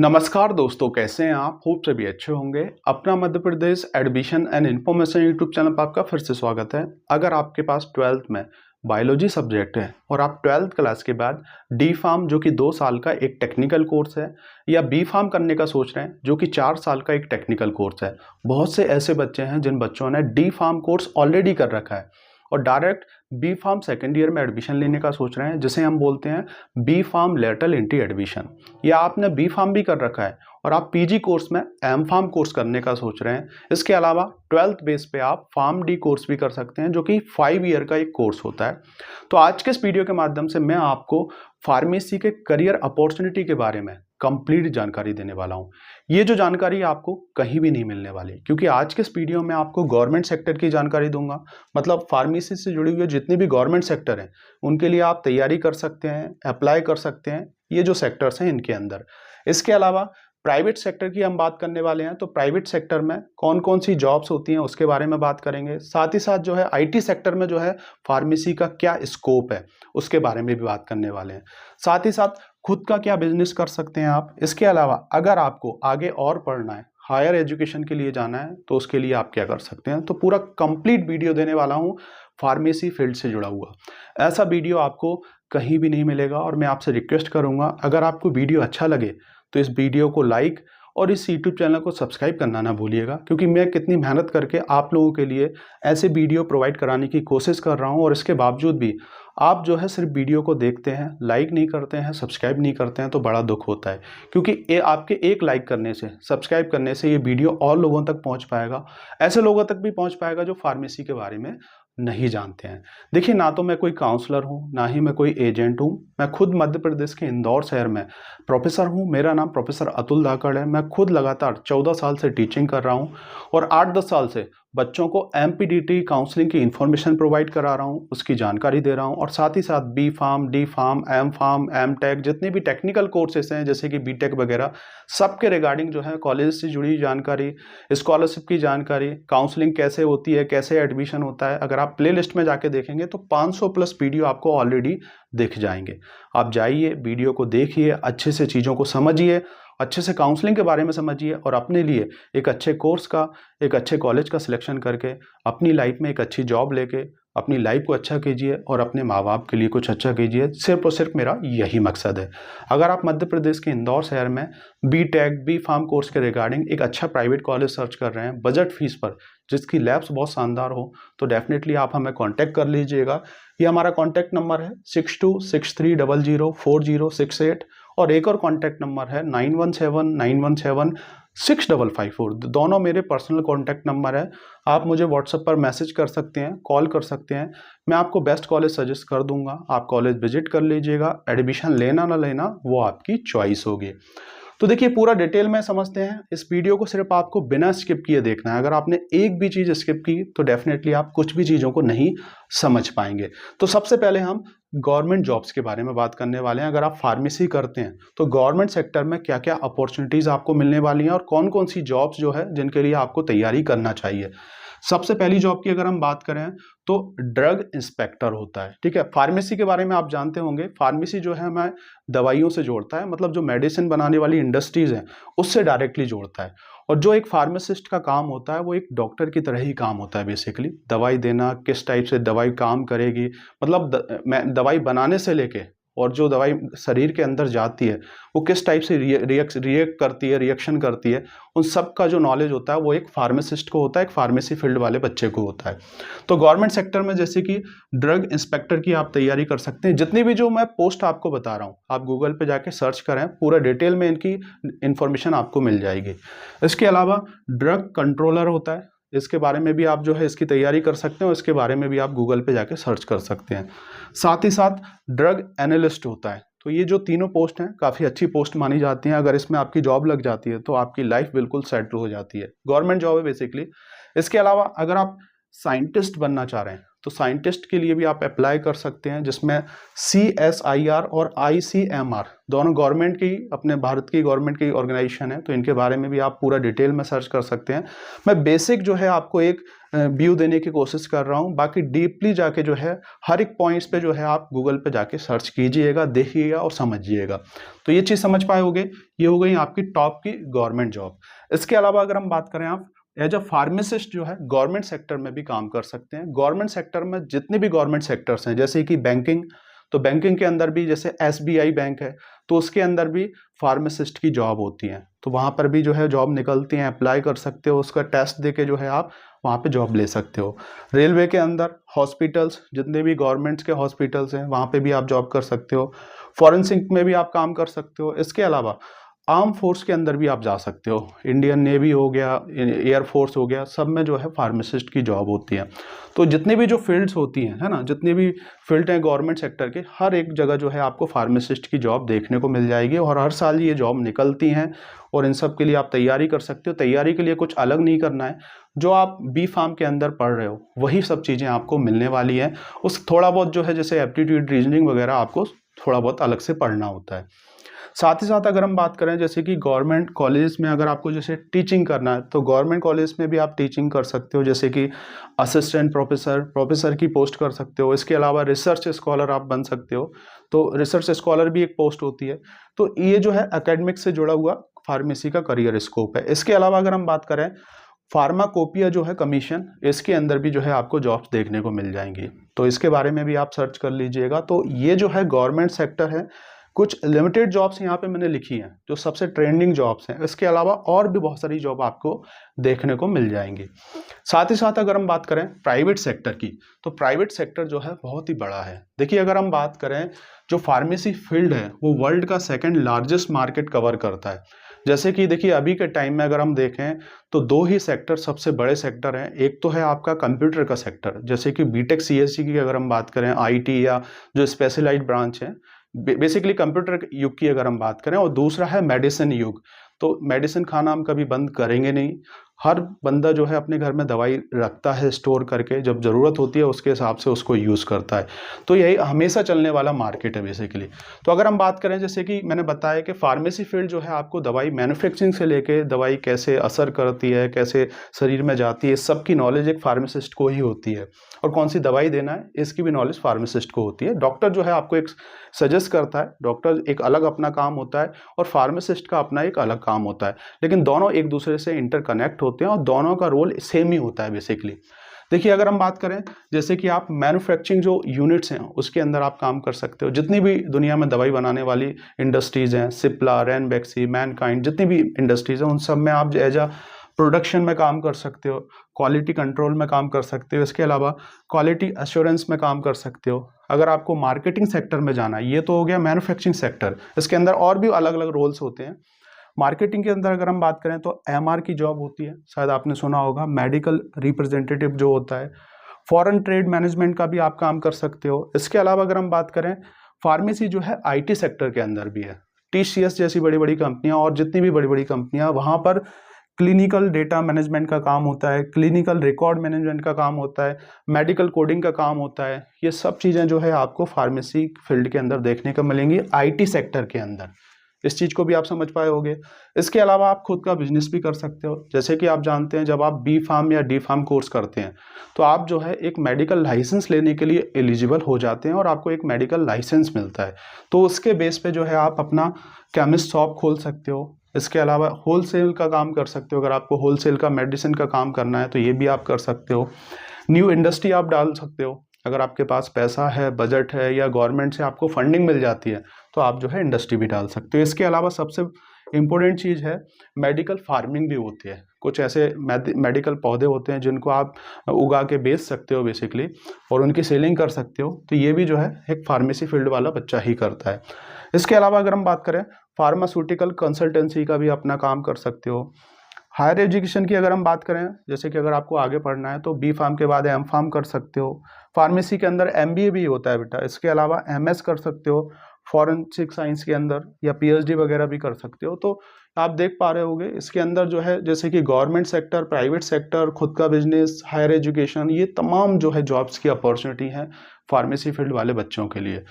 नमस्कार दोस्तों, कैसे हैं आप? होप सभी अच्छे होंगे। अपना Madhya Pradesh admission and information YouTube channel पर आपका फिर से स्वागत है। अगर आपके पास 12th में बायोलॉजी सब्जेक्ट है और आप 12th क्लास के बाद डी फार्म जो कि 2 साल का एक टेक्निकल कोर्स है, या बी फार्म करने का सोच रहे हैं जो कि 4 साल का एक टेक्निकल कोर्स है। बहुत से ऐसे बच्चे हैं जिन बच्चों ने डी फार्म कोर्स ऑलरेडी कर रखा है और direct B pharm second year में एडमिशन लेने का सोच रहे हैं, जिसे हम बोलते हैं B pharm lateral entry admission. या आपने बी फार्म भी कर रखा है और आप पीजी कोर्स में एम फार्म कोर्स करने का सोच रहे हैं। इसके अलावा 12th बेस पे आप फार्म डी कोर्स भी कर सकते हैं जो कि 5 ईयर का एक कोर्स होता है। तो आज के इस वीडियो के माध्यम से मैं आपको फार्मेसी के करियर अपॉर्चुनिटी के बारे में कंप्लीट जानकारी देने वाला हूं। ये जो जानकारी आपको कहीं भी नहीं मिलने वाली, क्योंकि आज के इस वीडियो में आपको गवर्नमेंट सेक्टर की जानकारी दूंगा। मतलब फार्मेसी से जुड़ी हुई जितनी भी गवर्नमेंट सेक्टर हैं उनके लिए आप तैयारी कर सकते हैं, अप्लाई कर सकते हैं, ये जो सेक्टर्स हैं इनके अंदर। इसके अलावा प्राइवेट सेक्टर की हम बात करने वाले हैं, तो प्राइवेट सेक्टर में कौन कौन सी जॉब्स होती हैं उसके बारे में बात करेंगे। साथ ही साथ जो है आईटी सेक्टर में जो है फार्मेसी का क्या स्कोप है उसके बारे में भी बात करने वाले हैं। साथ ही साथ खुद का क्या बिजनेस कर सकते हैं आप। इसके अलावा अगर आपको आगे और पढ़ना है, हायर एजुकेशन के लिए जाना है, तो उसके लिए आप क्या कर सकते हैं। तो पूरा कंप्लीट वीडियो देने वाला हूं फार्मेसी फील्ड से जुड़ा हुआ। ऐसा वीडियो आपको कहीं भी नहीं मिलेगा और मैं आपसे रिक्वेस्ट करूंगा, अगर आपको वीडियो अच्छा लगे तो इस वीडियो को लाइक और इस यूट्यूब चैनल को सब्सक्राइब करना ना भूलिएगा, क्योंकि मैं कितनी मेहनत करके आप लोगों के लिए ऐसे वीडियो प्रोवाइड कराने की कोशिश कर रहा हूं और इसके बावजूद भी आप जो है सिर्फ वीडियो को देखते हैं, लाइक नहीं करते हैं, सब्सक्राइब नहीं करते हैं, तो बड़ा दुख होता है। क्योंकि ये आपके एक लाइक करने से, सब्सक्राइब करने से ये वीडियो और लोगों तक पहुंच पाएगा, ऐसे लोगों तक भी पहुंच पाएगा जो फार्मेसी के बारे में नहीं जानते हैं। देखिए, ना तो मैं कोई काउंसलर हूं, ना ही मैं कोई एजेंट हूं। मैं खुद मध्य प्रदेश के इंदौर शहर में प्रोफेसर हूं। मेरा नाम प्रोफेसर अतुल धाकड़ है। मैं खुद लगातार 14 साल से टीचिंग कर रहा हूं और 8-10 साल से बच्चों को एमपीडीटी काउंसलिंग की इंफॉर्मेशन प्रोवाइड करा रहा हूं, उसकी जानकारी दे रहा हूं। और साथ ही साथ B pharm, D pharm, M tech, जितने भी टेक्निकल कोर्सेस हैं जैसे कि बीटेक वगैरह, सबके रिगार्डिंग जो है कॉलेज से जुड़ी जानकारी, स्कॉलरशिप की जानकारी, काउंसलिंग कैसे होती है, कैसे एडमिशन होता है, अगर आप प्ले लिस्ट में जाके देखेंगे तो 500 प्लस वीडियो आपको ऑलरेडी दिख जाएंगे। आप जाइए, वीडियो को देखिए, अच्छे से चीज़ों को समझिए, अच्छे से काउंसलिंग के बारे में समझिए और अपने लिए एक अच्छे कोर्स का, एक अच्छे कॉलेज का सिलेक्शन करके अपनी लाइफ में एक अच्छी जॉब लेके अपनी लाइफ को अच्छा कीजिए और अपने माँ बाप के लिए कुछ अच्छा कीजिए। सिर्फ और सिर्फ मेरा यही मकसद है। अगर आप मध्य प्रदेश के इंदौर शहर में बीटेक, बी फार्म कोर्स के रिगार्डिंग एक अच्छा प्राइवेट कॉलेज सर्च कर रहे हैं बजट फीस पर, जिसकी लैब्स बहुत शानदार हो, तो डेफिनेटली आप हमें कॉन्टैक्ट कर लीजिएगा। ये हमारा कॉन्टैक्ट नंबर है 6263004068 और एक और कॉन्टैक्ट नंबर है 9179176554। दोनों मेरे पर्सनल कॉन्टैक्ट नंबर है। आप मुझे व्हाट्सएप पर मैसेज कर सकते हैं, कॉल कर सकते हैं, मैं आपको बेस्ट कॉलेज सजेस्ट कर दूंगा। आप कॉलेज विजिट कर लीजिएगा। एडमिशन लेना ना लेना वो आपकी चॉइस होगी। तो देखिए, पूरा डिटेल में समझते हैं। इस वीडियो को सिर्फ आपको बिना स्किप किए देखना है। अगर आपने एक भी चीज़ स्किप की तो डेफिनेटली आप कुछ भी चीज़ों को नहीं समझ पाएंगे। तो सबसे पहले हम गवर्नमेंट जॉब्स के बारे में बात करने वाले हैं। अगर आप फार्मेसी करते हैं तो गवर्नमेंट सेक्टर में क्या क्या अपॉर्चुनिटीज़ आपको मिलने वाली हैं और कौन कौन सी जॉब्स जो है जिनके लिए आपको तैयारी करना चाहिए। सबसे पहली जॉब की अगर हम बात करें तो ड्रग इंस्पेक्टर होता है। ठीक है, फार्मेसी के बारे में आप जानते होंगे। फार्मेसी जो है हमें दवाइयों से जोड़ता है, मतलब जो मेडिसिन बनाने वाली इंडस्ट्रीज हैं उससे डायरेक्टली जोड़ता है। और जो एक फार्मासिस्ट का काम होता है वो एक डॉक्टर की तरह ही काम होता है। बेसिकली दवाई देना, किस टाइप से दवाई काम करेगी, मतलब दवाई बनाने से लेके और जो दवाई शरीर के अंदर जाती है वो किस टाइप से रिएक्ट करती है, रिएक्शन करती है, उन सब का जो नॉलेज होता है वो एक फार्मासिस्ट को होता है, एक फार्मेसी फील्ड वाले बच्चे को होता है। तो गवर्नमेंट सेक्टर में जैसे कि ड्रग इंस्पेक्टर की आप तैयारी कर सकते हैं। जितनी भी जो मैं पोस्ट आपको बता रहा हूँ आप गूगल पे जाके सर्च करें, पूरा डिटेल में इनकी इंफॉर्मेशन आपको मिल जाएगी। इसके अलावा ड्रग कंट्रोलर होता है, इसके बारे में भी आप जो है इसकी तैयारी कर सकते हैं और इसके बारे में भी आप गूगल पे जाके सर्च कर सकते हैं। साथ ही साथ ड्रग एनालिस्ट होता है। तो ये जो तीनों पोस्ट हैं काफ़ी अच्छी पोस्ट मानी जाती हैं। अगर इसमें आपकी जॉब लग जाती है तो आपकी लाइफ बिल्कुल सेटल हो जाती है। गवर्नमेंट जॉब है बेसिकली। इसके अलावा अगर आप साइंटिस्ट बनना चाह रहे हैं तो साइंटिस्ट के लिए भी आप अप्लाई कर सकते हैं, जिसमें CSIR और ICMR दोनों गवर्नमेंट की, अपने भारत की गवर्नमेंट की ऑर्गेनाइजेशन है, तो इनके बारे में भी आप पूरा डिटेल में सर्च कर सकते हैं। मैं बेसिक जो है आपको एक व्यू देने की कोशिश कर रहा हूँ, बाकी डीपली जाके जो है हर एक पॉइंट्स पे जो है आप गूगल पे जाके सर्च कीजिएगा, देखिएगा और समझिएगा। तो ये चीज़ समझ पाए होगे। ये हो गई आपकी टॉप की गवर्नमेंट जॉब। इसके अलावा अगर हम बात करें, आप एज अ फार्मासिस्ट जो है गवर्नमेंट सेक्टर में भी काम कर सकते हैं। गवर्नमेंट सेक्टर में जितने भी गवर्नमेंट सेक्टर्स हैं, जैसे कि बैंकिंग, तो बैंकिंग के अंदर भी जैसे SBI बैंक है, तो उसके अंदर भी फार्मासिस्ट की जॉब होती है, तो वहाँ पर भी जो है जॉब निकलती हैं, अप्लाई कर सकते हो, उसका टेस्ट देके जो है आप वहाँ पे जॉब ले सकते हो। रेलवे के अंदर हॉस्पिटल्स, जितने भी गवर्नमेंट्स के हॉस्पिटल्स हैं, वहाँ पे भी आप जॉब कर सकते हो। फॉरेंसिक में भी आप काम कर सकते हो। इसके अलावा आर्म फोर्स के अंदर भी आप जा सकते हो, इंडियन नेवी हो गया, एयरफोर्स हो गया, सब में जो है फार्मासिस्ट की जॉब होती है। तो जितनी भी जो फील्ड्स होती हैं, है ना, जितनी भी फील्ड हैं गवर्नमेंट सेक्टर के, हर एक जगह जो है आपको फार्मासिस्ट की जॉब देखने को मिल जाएगी, और हर साल ये जॉब निकलती हैं, और इन सब के लिए आप तैयारी कर सकते हो। तैयारी के लिए कुछ अलग नहीं करना है, जो आप B.Pharm के अंदर पढ़ रहे हो वही सब चीज़ें आपको मिलने वाली हैं। उस थोड़ा बहुत जो है जैसे एप्टीट्यूड, रीजनिंग वगैरह आपको थोड़ा बहुत अलग से पढ़ना होता है। साथ ही साथ अगर हम बात करें, जैसे कि गवर्नमेंट कॉलेज में अगर आपको जैसे टीचिंग करना है, तो गवर्नमेंट कॉलेज में भी आप टीचिंग कर सकते हो, जैसे कि असिस्टेंट प्रोफेसर, प्रोफेसर की पोस्ट कर सकते हो। इसके अलावा रिसर्च स्कॉलर आप बन सकते हो, तो रिसर्च स्कॉलर भी एक पोस्ट होती है। तो ये जो है एकेडमिक से जुड़ा हुआ फार्मेसी का करियर स्कोप है। इसके अलावा अगर हम बात करें, फार्माकोपिया जो है कमीशन, इसके अंदर भी जो है आपको जॉब्स देखने को मिल जाएंगी, तो इसके बारे में भी आप सर्च कर लीजिएगा। तो ये जो है गवर्नमेंट सेक्टर है। कुछ लिमिटेड जॉब्स यहाँ पे मैंने लिखी हैं जो सबसे ट्रेंडिंग जॉब्स हैं। इसके अलावा और भी बहुत सारी जॉब आपको देखने को मिल जाएंगी। साथ ही साथ अगर हम बात करें प्राइवेट सेक्टर की, तो प्राइवेट सेक्टर जो है बहुत ही बड़ा है। देखिए, अगर हम बात करें, जो फार्मेसी फील्ड है वो वर्ल्ड का सेकंड लार्जेस्ट मार्केट कवर करता है। जैसे कि देखिए, अभी के टाइम में अगर हम देखें तो दो ही सेक्टर सबसे बड़े सेक्टर हैं। एक तो है आपका कंप्यूटर का सेक्टर, जैसे कि B.Tech CSC की अगर हम बात करें, IT या जो स्पेशलाइज्ड ब्रांच है, बेसिकली कंप्यूटर युग की अगर हम बात करें, और दूसरा है मेडिसिन युग। तो मेडिसिन खाना हम कभी बंद करेंगे नहीं। हर बंदा जो है अपने घर में दवाई रखता है स्टोर करके, जब ज़रूरत होती है उसके हिसाब से उसको यूज़ करता है। तो यही हमेशा चलने वाला मार्केट है बेसिकली। तो अगर हम बात करें, जैसे कि मैंने बताया कि फार्मेसी फील्ड जो है आपको दवाई मैन्युफैक्चरिंग से लेके दवाई कैसे असर करती है, कैसे शरीर में जाती है, सबकी नॉलेज एक फार्मासिस्ट को ही होती है। और कौन सी दवाई देना है इसकी भी नॉलेज फार्मासिस्ट को होती है। डॉक्टर जो है आपको एक सजेस्ट करता है, डॉक्टर एक अलग अपना काम होता है और फार्मासिस्ट का अपना एक अलग काम होता है, लेकिन दोनों एक दूसरे से इंटरकनेक्ट होते हैं और दोनों का रोल सेम ही होता है बेसिकली। देखिए, अगर हम बात करें, जैसे कि आप मैन्युफैक्चरिंग जो यूनिट्स हैं उसके अंदर आप काम कर सकते हो। जितनी भी दुनिया में दवाई बनाने वाली इंडस्ट्रीज हैं, सिप्ला, रैनबैक्सी, मैनकाइंड, जितनी भी इंडस्ट्रीज हैं, उन सब में आप एज अ प्रोडक्शन में काम कर सकते हो, क्वालिटी कंट्रोल में काम कर सकते हो। इसके अलावा क्वालिटी एश्योरेंस में काम कर सकते हो। अगर आपको मार्केटिंग सेक्टर में जाना है, ये तो हो गया मैन्युफैक्चरिंग सेक्टर, इसके अंदर और भी अलग अलग रोल्स होते हैं। मार्केटिंग के अंदर अगर हम बात करें तो MR की जॉब होती है, शायद आपने सुना होगा, मेडिकल रिप्रेजेंटेटिव जो होता है। फॉरेन ट्रेड मैनेजमेंट का भी आप काम कर सकते हो। इसके अलावा अगर हम बात करें, फार्मेसी जो है IT सेक्टर के अंदर भी है। TCS जैसी बड़ी बड़ी कंपनियां और जितनी भी बड़ी बड़ी कंपनियां, वहां पर क्लिनिकल डेटा मैनेजमेंट का काम होता है, क्लिनिकल रिकॉर्ड मैनेजमेंट का काम होता है, मेडिकल कोडिंग का काम होता है। ये सब चीज़ें जो है आपको फार्मेसी फील्ड के अंदर देखने को मिलेंगी IT सेक्टर के अंदर। इस चीज़ को भी आप समझ पाए होंगे। इसके अलावा आप खुद का बिजनेस भी कर सकते हो। जैसे कि आप जानते हैं, जब आप B.Pharm या D.Pharm कोर्स करते हैं तो आप जो है एक मेडिकल लाइसेंस लेने के लिए एलिजिबल हो जाते हैं और आपको एक मेडिकल लाइसेंस मिलता है। तो उसके बेस पे जो है आप अपना केमिस्ट शॉप खोल सकते हो। इसके अलावा होलसेल का काम कर सकते हो। अगर आपको होलसेल का मेडिसिन का काम करना है तो ये भी आप कर सकते हो। न्यू इंडस्ट्री आप डाल सकते हो। अगर आपके पास पैसा है, बजट है, या गवर्नमेंट से आपको फंडिंग मिल जाती है तो आप जो है इंडस्ट्री भी डाल सकते हो। इसके अलावा सबसे इम्पोर्टेंट चीज़ है, मेडिकल फार्मिंग भी होती है। कुछ ऐसे मेडिकल पौधे होते हैं जिनको आप उगा के बेच सकते हो बेसिकली, और उनकी सेलिंग कर सकते हो। तो ये भी जो है एक फार्मेसी फील्ड वाला बच्चा ही करता है। इसके अलावा अगर हम बात करें, फार्मास्यूटिकल कंसल्टेंसी का भी अपना काम कर सकते हो। हायर एजुकेशन की अगर हम बात करें, जैसे कि अगर आपको आगे पढ़ना है तो B.Pharm के बाद M.Pharm कर सकते हो। फार्मेसी के अंदर MBA भी होता है बेटा। इसके अलावा MS कर सकते हो फॉरेंसिक साइंस के अंदर, या PhD वगैरह भी कर सकते हो। तो आप देख पा रहे होंगे इसके अंदर जो है जैसे कि गवर्नमेंट सेक्टर, प्राइवेट सेक्टर, खुद का बिजनेस, हायर एजुकेशन, ये तमाम जो है जॉब्स की अपॉर्चुनिटी है फार्मेसी फील्ड वाले बच्चों के लिए।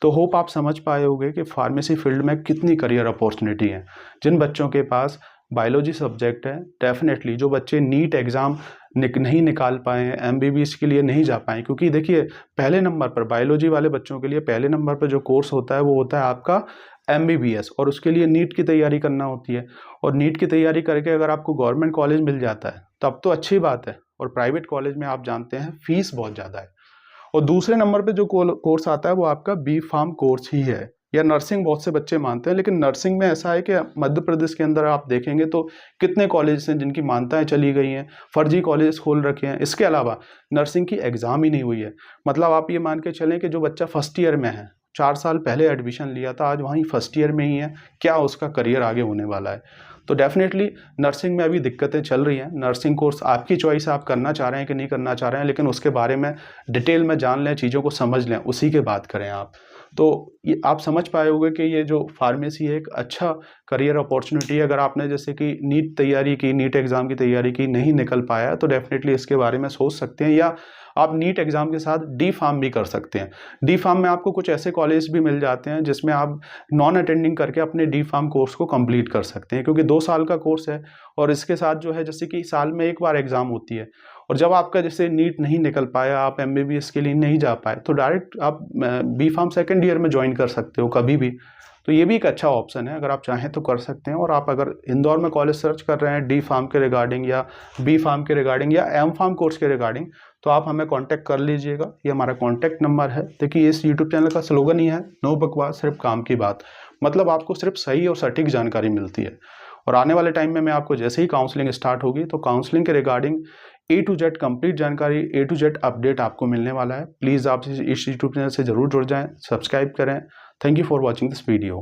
तो होप आप समझ पाए होंगे कि फार्मेसी फील्ड में कितनी करियर अपॉर्चुनिटी है। जिन बच्चों के पास बायोलॉजी सब्जेक्ट है, डेफिनेटली जो बच्चे नीट एग्ज़ाम नहीं निकाल पाए हैं, एमबीबीएस के लिए नहीं जा पाए, क्योंकि देखिए पहले नंबर पर बायोलॉजी वाले बच्चों के लिए पहले नंबर पर जो कोर्स होता है वो होता है आपका एमबीबीएस, और उसके लिए नीट की तैयारी करना होती है। और नीट की तैयारी करके अगर आपको गवर्नमेंट कॉलेज मिल जाता है तब तो अच्छी बात है, और प्राइवेट कॉलेज में आप जानते हैं फीस बहुत ज़्यादा है। और दूसरे नंबर पे जो कोर्स आता है वो आपका बी फार्म कोर्स ही है, या नर्सिंग बहुत से बच्चे मानते हैं। लेकिन नर्सिंग में ऐसा है कि मध्य प्रदेश के अंदर आप देखेंगे तो कितने कॉलेज हैं जिनकी मान्यताएं चली गई हैं, फर्जी कॉलेज खोल रखे हैं। इसके अलावा नर्सिंग की एग्ज़ाम ही नहीं हुई है। मतलब आप ये मान के चलें कि जो बच्चा फर्स्ट ईयर में है, 4 साल पहले एडमिशन लिया था, आज वहीं फर्स्ट ईयर में ही है, क्या उसका करियर आगे होने वाला है। तो डेफिनेटली नर्सिंग में अभी दिक्कतें चल रही हैं। नर्सिंग कोर्स आपकी चॉइस है, आप करना चाह रहे हैं कि नहीं करना चाह रहे हैं, लेकिन उसके बारे में डिटेल में जान लें, चीज़ों को समझ लें, उसी के बात करें आप। तो ये आप समझ पाए होंगे कि ये जो फार्मेसी है एक अच्छा करियर अपॉर्चुनिटी है। अगर आपने जैसे कि नीट तैयारी की, नीट एग्ज़ाम की तैयारी की, नहीं निकल पाया, तो डेफिनेटली इसके बारे में सोच सकते हैं। या आप नीट एग्ज़ाम के साथ डी फार्म भी कर सकते हैं। डी फार्म में आपको कुछ ऐसे कॉलेज भी मिल जाते हैं जिसमें आप नॉन अटेंडिंग करके अपने डी फार्म कोर्स को कंप्लीट कर सकते हैं, क्योंकि 2 साल का कोर्स है। और इसके साथ जो है जैसे कि साल में एक बार एग्ज़ाम होती है, और जब आपका जैसे नीट नहीं निकल पाया, आप एमबीबीएस के लिए नहीं जा पाए, तो डायरेक्ट आप बी फार्म सेकेंड ईयर में ज्वाइन कर सकते हो कभी भी। तो ये भी एक अच्छा ऑप्शन है, अगर आप चाहें तो कर सकते हैं। और आप अगर इंदौर में कॉलेज सर्च कर रहे हैं डी फार्म के रिगार्डिंग, या बी फार्म के रिगार्डिंग, या एम फार्म कोर्स के रिगार्डिंग, तो आप हमें कांटेक्ट कर लीजिएगा। ये हमारा कांटेक्ट नंबर है। देखिए इस यूट्यूब चैनल का स्लोगन ही है, नो बकवास सिर्फ काम की बात। मतलब आपको सिर्फ सही और सटीक जानकारी मिलती है। और आने वाले टाइम में मैं आपको जैसे ही काउंसलिंग स्टार्ट होगी तो काउंसलिंग के regarding A to Z complete जानकारी, ए टू जेड अपडेट आपको मिलने वाला है। प्लीज़ आप इस यूट्यूब चैनल से ज़रूर जुड़ जाएं, सब्सक्राइब करें। Thank you for watching this video.